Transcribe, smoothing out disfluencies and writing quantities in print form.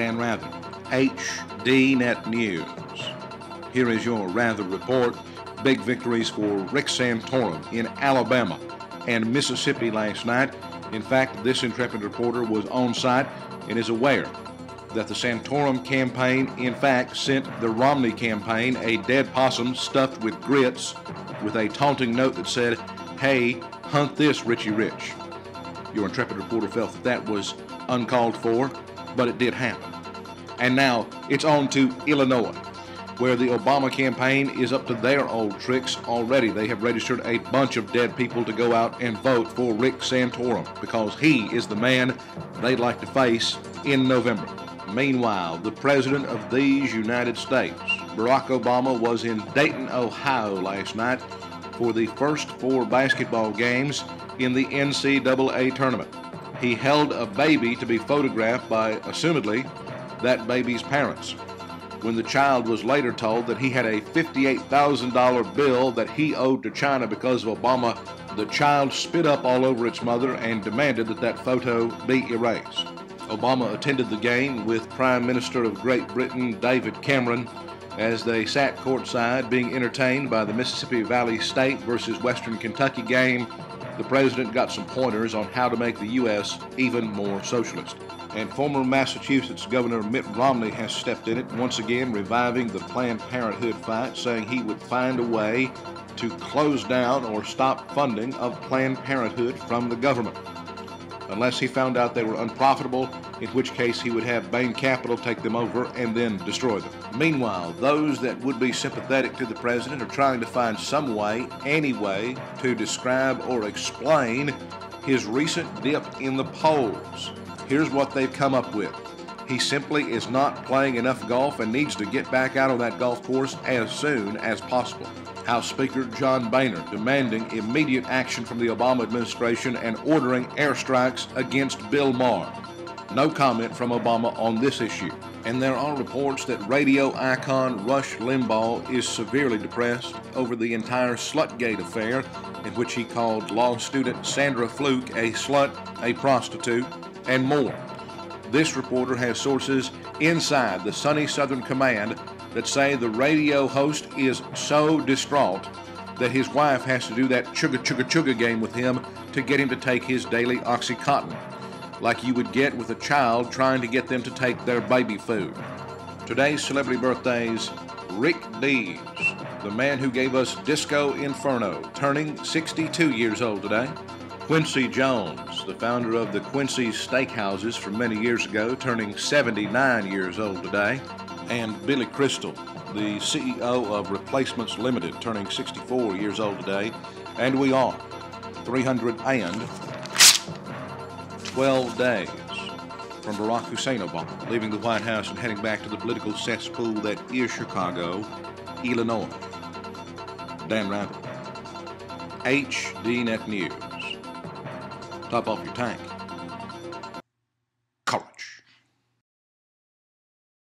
Dan Rather, HD Net News. Here is your Rather report. Big victories for Rick Santorum in Alabama and Mississippi last night. In fact, this intrepid reporter was on site and is aware that the Santorum campaign, in fact, sent the Romney campaign a dead possum stuffed with grits with a taunting note that said, "Hey, hunt this, Richie Rich." Your intrepid reporter felt that was uncalled for, but it did happen. And now it's on to Illinois, where the Obama campaign is up to their old tricks already. They have registered a bunch of dead people to go out and vote for Rick Santorum because he is the man they'd like to face in November. Meanwhile, the President of these United States, Barack Obama, was in Dayton, Ohio last night for the first 4 basketball games in the NCAA tournament. He held a baby to be photographed by, assumedly, that baby's parents. When the child was later told that he had a $58,000 bill that he owed to China because of Obama, the child spit up all over its mother and demanded that that photo be erased. Obama attended the game with Prime Minister of Great Britain David Cameron as they sat courtside being entertained by the Mississippi Valley State versus Western Kentucky game. The president got some pointers on how to make the U.S. even more socialist. And former Massachusetts Governor Mitt Romney has stepped in it, once again reviving the Planned Parenthood fight, saying he would find a way to close down or stop funding of Planned Parenthood from the government, unless he found out they were unprofitable, in which case he would have Bain Capital take them over and then destroy them. Meanwhile, those that would be sympathetic to the president are trying to find some way, any way, to describe or explain his recent dip in the polls. Here's what they've come up with. He simply is not playing enough golf and needs to get back out on that golf course as soon as possible. House Speaker John Boehner demanding immediate action from the Obama administration and ordering airstrikes against Bill Maher. No comment from Obama on this issue. And there are reports that radio icon Rush Limbaugh is severely depressed over the entire Slutgate affair, in which he called law student Sandra Fluke a slut, a prostitute, and more. This reporter has sources inside the sunny Southern Command that say the radio host is so distraught that his wife has to do that chugga game with him to get him to take his daily Oxycontin, like you would get with a child trying to get them to take their baby food. Today's celebrity birthdays: Rick Dees, the man who gave us Disco Inferno, turning 62 years old today. Quincy Jones, the founder of the Quincy's Steakhouses from many years ago, turning 79 years old today. And Billy Crystal, the CEO of Replacements Limited, turning 64 years old today. And we are 312 days from Barack Hussein Obama leaving the White House and heading back to the political cesspool that is Chicago, Illinois. Dan Rather, HD Net News. Top off your tank.